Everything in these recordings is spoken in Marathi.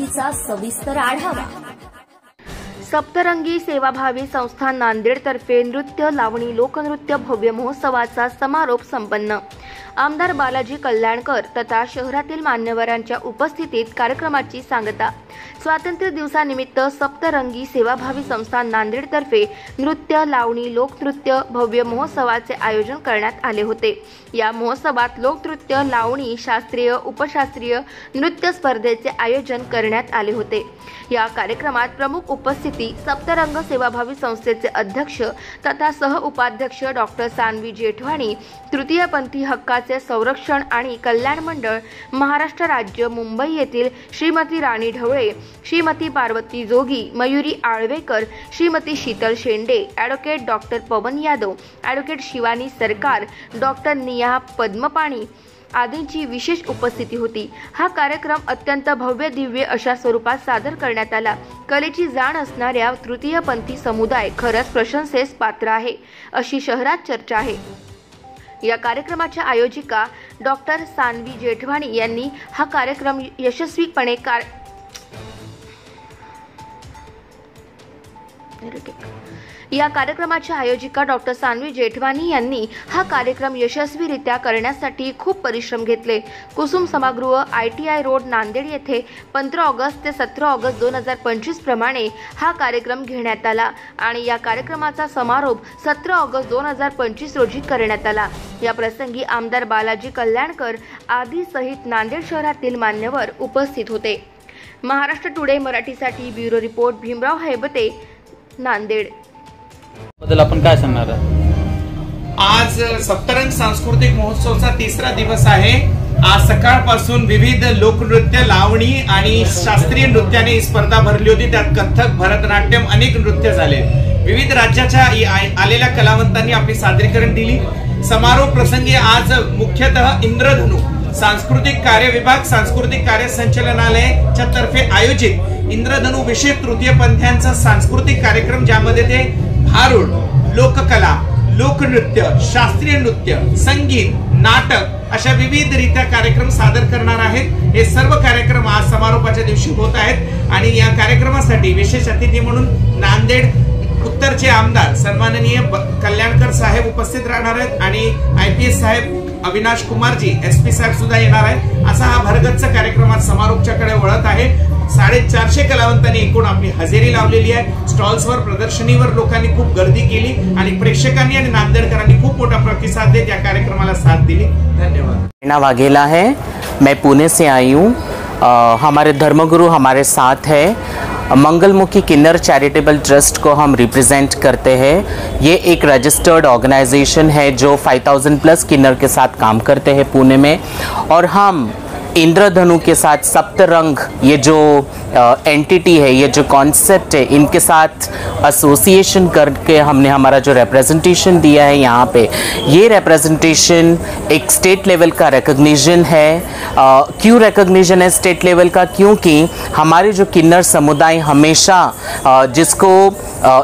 कार्यक्रमांचा सविस्तर आढावा। सप्तरंगी सेवाभावी संस्था नांदेड तर्फे नृत्य लावणी लोकनृत्य भव्य महोत्सवाचा समारोप संपन्न। आमदार बालाजी कल्याणकर तथा शहरातील मान्यवरांच्या उपस्थितीत कार्यक्रमाची सांगता। स्वातंत्र्य दिवसानिमित्त सप्तरंगी सेवाभावी संस्था नांदेड तर्फे नृत्य लावणी लोकनृत्य भव्य महोत्सवाचे आयोजन करण्यात आले होते। या महोत्सवात लोकनृत्य लावणी शास्त्रीय उपशास्त्रीय नृत्य स्पर्धेचे आयोजन करण्यात आले होते। या कार्यक्रमात प्रमुख उपस्थिती सप्तरंग सेवाभावी संस्थेचे अध्यक्ष तथा सह उपाध्यक्ष डॉक्टर सानवी जेठवाणी, तृतीयपंथी हक्काचे संरक्षण आणि कल्याण मंडळ महाराष्ट्र राज्य मुंबई येथील श्रीमती राणी ढवळे, श्रीमती पार्वती जोगी, मयुरी आळवेकर, श्रीमती शीतल शेंडे, ॲडव्होकेट डॉक्टर पवन यादव, ॲडव्होकेट शिवानी सरकार, डॉक्टर निया पद्मपाणी आदींची विशेष उपस्थिती होती। हा कार्यक्रम अत्यंत भव्य दिव्य अशा स्वरूपात सादर करण्यात आला। कलेची जाण असणाऱ्या तृतीयपंथी समुदाय खरंच प्रशंसेस पात्र आहे, अशी शहरात चर्चा आहे। या कार्यक्रमाच्या आयोजिका डॉक्टर सानवी जेठवाणी यांनी हा कार्यक्रम यशस्वीपणे यशस्वीरित्या करण्यासाठी खूप परिश्रम घेतले। कुसुम सभागृह ITI रोड नांदेड येथे 15 ऑगस्ट ते 17 ऑगस्ट 2025 प्रमाणे हा कार्यक्रम घेण्यात आला आणि या कार्यक्रमाचा समारोप 17 ऑगस्ट 2025 रोजी करण्यात आला। या प्रसंगी आमदार बालाजी कल्याणकर आदी सहित नांदेड शहरातील मान्यवर उपस्थित होते। महाराष्ट्र टुडे मराठीसाठी ब्युरो रिपोर्ट भीमराव हैबते, नांदेड। बद्दल आपण काय सांगणार? आज सप्तरंग सांस्कृतिक महोत्सवचा तिसरा दिवस आहे। आज सकाळपासून विविध लोकनृत्य लावणी आणि शास्त्रीय नृत्याने स्पर्धा भरली होती। त्यात कथ्थक, भरतनाट्यम अनेक नृत्य झाले। विविध राज्याच्या आलेल्या कलावंतांनी आपली सादरीकरण दिली। समारोप प्रसंगी आज मुख्यतः इंद्रधनु सांस्कृतिक कार्य विभाग सांस्कृतिक कार्य संचालनालयाच्या तर्फे आयोजित इंद्रधनु विशेष तृतीयपंथ्यांचा सांस्कृतिक कार्यक्रम, ज्यामध्ये ते भारुड, लोककला, लोकनृत्य, शास्त्रीय नृत्य, संगीत, नाटक अशा विविध रीत्या कार्यक्रम सादर करणार आहेत। हे सर्व कार्यक्रम आज समारोपाच्या दिवशी होत आहेत आणि या कार्यक्रमासाठी विशेष अतिथी म्हणून नांदेड उत्तरचे आमदार सन्माननीय कल्याणकर साहेब उपस्थित राहणार आहेत आणि IPS साहेब अविनाश कुमारजी SP साहेब सुद्धा येणार आहे। असा हा भरगच्च कार्यक्रमात समारोपच्याकडे वळत आहे। 450 कलावंतांनी एकूण आपली हजेरी लावलेली आहे। स्टॉल्सवर प्रदर्शनीवर लोकांनी खूप गर्दी केली आणि प्रेक्षकांनी आणि नांदेडकरांनी खूप मोठा प्रतिसाद देत या कार्यक्रमाला साथ दिली। धन्यवाद। प्रेरणा वाघेला है, मैं पुणे से आई हूँ। हमारे धर्मगुरु हमारे साथ है। मंगलमुखी किन्नर चैरिटेबल ट्रस्ट को हम रिप्रेजेंट करते हैं। ये एक रजिस्टर्ड ऑर्गेनाइजेशन है जो 5000 प्लस किन्नर के साथ काम करते हैं पुणे में, और हम इंद्रधनु के साथ सप्तरंग ये जो एंटिटी है, ये जो कॉन्सेप्ट है, इनके साथ एसोसिएशन करके हमने हमारा जो रिप्रेजेंटेशन दिया है यहाँ पे, ये रिप्रेजेंटेशन एक स्टेट लेवल का रिकग्निशन है। क्यों रिकग्निशन है स्टेट लेवल का? क्योंकि हमारे जो किन्नर समुदाय हमेशा जिसको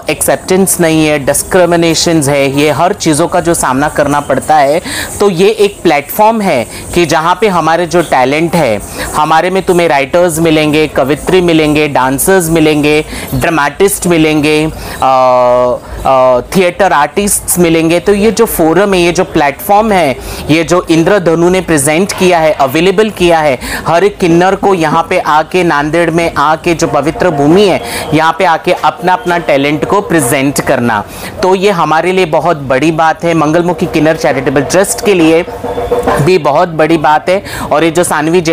एक्सेप्टेंस नहीं है, डिस्क्रिमिनेशंस है, ये हर चीज़ों का जो सामना करना पड़ता है, तो ये एक प्लेटफॉर्म है कि जहाँ पे हमारे जो टैलेंट है, हमारे में तुम्हें राइटर्स मिलेंगे, कवित्री मिलेंगे, डांसर्स मिलेंगे, ड्रामेटिस्ट मिलेंगे, थिएटर आर्टिस्ट्स मिलेंगे। तो ये जो फोरम है, ये जो प्लेटफॉर्म है, ये जो इंद्रधनु ने प्रेजेंट किया है, अवेलेबल किया है हर एक किन्नर को यहाँ पे आके, नांदेड़ में आके, जो पवित्र भूमि है, यहाँ पे आके अपना अपना टैलेंट को प्रेजेंट करना, तो ये हमारे लिए बहुत बड़ी बात है। मंगलमुखी किन्नर चैरिटेबल ट्रस्ट के लिए भी बहुत बड़ी बात है। और ये जो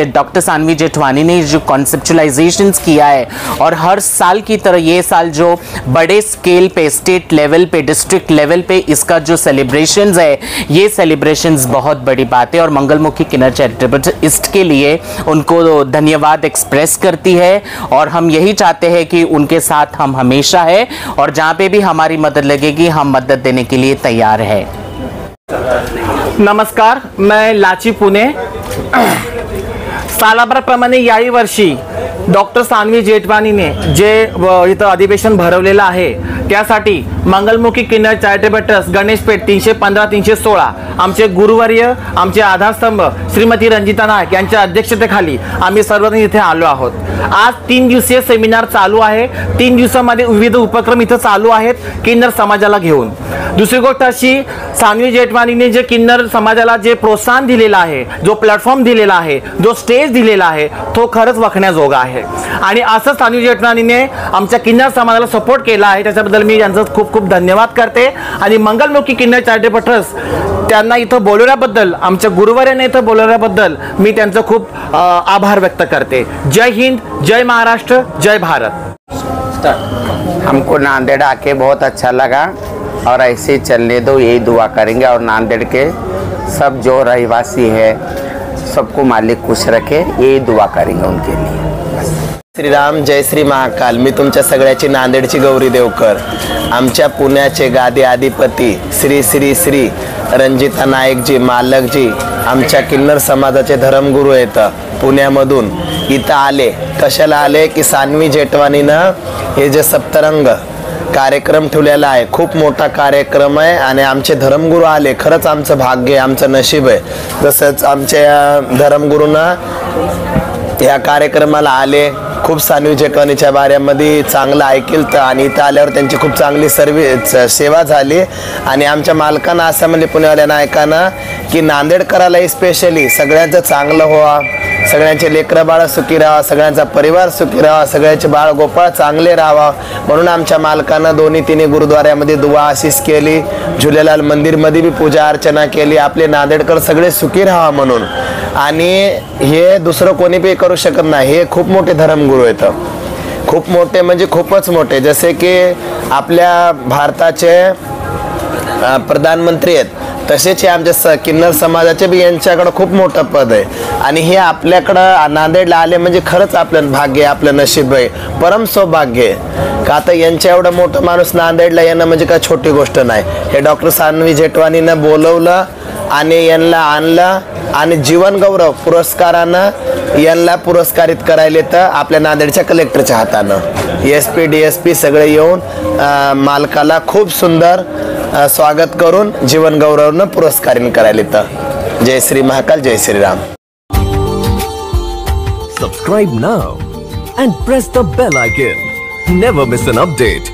डॉक्टर सानवी जेठवानी ने जो कॉन्सेप्चुलाइजेशंस किया है, और हर साल की तरह ये साल जो बड़े स्केल पे, स्टेट लेवल पे, डिस्ट्रिक्ट लेवल पे इसका जो सेलिब्रेशंस है, ये सेलिब्रेशंस बहुत बड़ी बात है। और मंगलमुखी किन्नर चैरिटेबल ट्रस्ट के लिए उनको धन्यवाद एक्सप्रेस करती है, और हम यही चाहते हैं कि उनके साथ हम हमेशा है, और जहाँ पे भी हमारी मदद लगेगी हम मदद देने के लिए तैयार है। नमस्कार, मैं लाची पुणे। सालाभराप्रमाणे याही वर्षी डॉक्टर सानवी जेठवानीने जे इथं अधिवेशन भरवलेलं आहे त्यासाठी मंगलमुखी किन्नर चॅरिटेबल ट्रस्ट गणेशपेठ 315-316 आमचे गुरुवर्य आमचे आधारस्तंभ श्रीमती रंजिता नायक यांच्या अध्यक्षतेखाली आम्ही सर्वजण इथे आलो आहोत। आज 3 दिवसीय सेमिनार चालू आहे। 3 दिवसांमध्ये विविध उपक्रम इथं चालू आहेत किन्नर समाजाला घेऊन। दुसरी गोष्ट अशी, सानवी जेठवानीने जे किन्नर समाजाला जे प्रोत्साहन दिलेलं आहे, जो प्लॅटफॉर्म दिलेला आहे, जो स्टेज दिलेला आहे, तो खरंच वखण्याजोगा आहे। आणि असं सानवी जेठवानीने आमच्या किन्नर समाजाला सपोर्ट केला आहे, त्याच्याबद्दल मी यांचं खूप खूप धन्यवाद करते। आणि मंगलमुखी किन्नर चॅरिटेबल ट्रस्ट त्यांना इथं बोलवल्याबद्दल, आमच्या गुरुवर्याने इथं बोलवल्याबद्दल मी त्यांचं खूप आभार व्यक्त करते। जय हिंद, जय महाराष्ट्र, जय भारत। हमको नांदेड़ आके बहुत अच्छा लगा और ऐसे ही चलने दो, यही दुआ करेंगे। और नांदेड़ के सब जो रहवासी है सबको मालिक खुश रखे, यही दुआ करेंगे उनके लिए। श्रीराम, जय श्री महाकाल। मी तुमच्या सगळ्याची नांदेडची गौरी देवकर। आमच्या पुण्याचे गादी अधिपती श्री श्री श्री रंजिता नायकजी मालकजी आमच्या किन्नर समाजाचे धर्मगुरू आहेत पुण्यामधून इथं आले। कशाला आले की सानवी जेठवानीनं हे जे सप्तरंग कार्यक्रम ठेवलेला आहे, खूप मोठा कार्यक्रम आहे आणि आमचे धर्मगुरू आले। खरंच आमचं भाग्य, आमचं नशीब आहे। तसंच आमच्या धर्मगुरूंना या कार्यक्रमाला आले, खूप सानवी जेठवानीच्या बाऱ्यामध्ये चांगलं ऐकलं तर आणि इथं आल्यावर त्यांची खूप चांगली सेवा झाली। आणि आमच्या मालकांना असं म्हणले पुण्यावाल्या नायकांना की नांदेडकराला स्पेशली सगळ्यांचं चांगलं व्हावा, सगळ्यांचे लेकरं बाळ सुखी राहावा, सगळ्यांचा परिवार सुखी राहावा, सगळ्यांचे बाळ गोपाळ चांगले राहावा म्हणून आमच्या मालकानं 2-3 गुरुद्वाऱ्यामध्ये दुआ आशीष केली, झुलेलाल मंदिरमध्ये बी पूजा अर्चना केली, आपले नांदेडकर सगळे सुखी राहावा म्हणून। आणि हे दुसरं कोणी बी करू शकत नाही। हे खूप मोठे धर्मगुरू आहेत, खूप मोठे म्हणजे खूपच मोठे। जसे की आपल्या भारताचे प्रधानमंत्री आहेत तसेच हे आमच्या किन्नर समाजाचे बी यांच्याकडे खूप मोठं पद आहे। आणि हे आपल्याकडं नांदेडला आले म्हणजे खरंच आपलं भाग्य, आपलं नशीब आहे, परम सौभाग्य आहे। का आता यांच्या एवढं मोठं माणूस नांदेडला येणं म्हणजे काय छोटी गोष्ट नाही। हे डॉक्टर सानवी जेठवानीनं बोलवलं आणि यांना आणलं आणि जीवन गौरव पुरस्कारानं यांना पुरस्कारित करायला तर आपल्या नांदेडच्या कलेक्टरच्या हातानं SP DSP सगळे येऊन मालकाला खूप सुंदर स्वागत करून जीवन गौरवनं पुरस्कारित करायला तर। जय श्री महाकाल, जय Shriram. Subscribe now and press the bell icon. Never miss an update.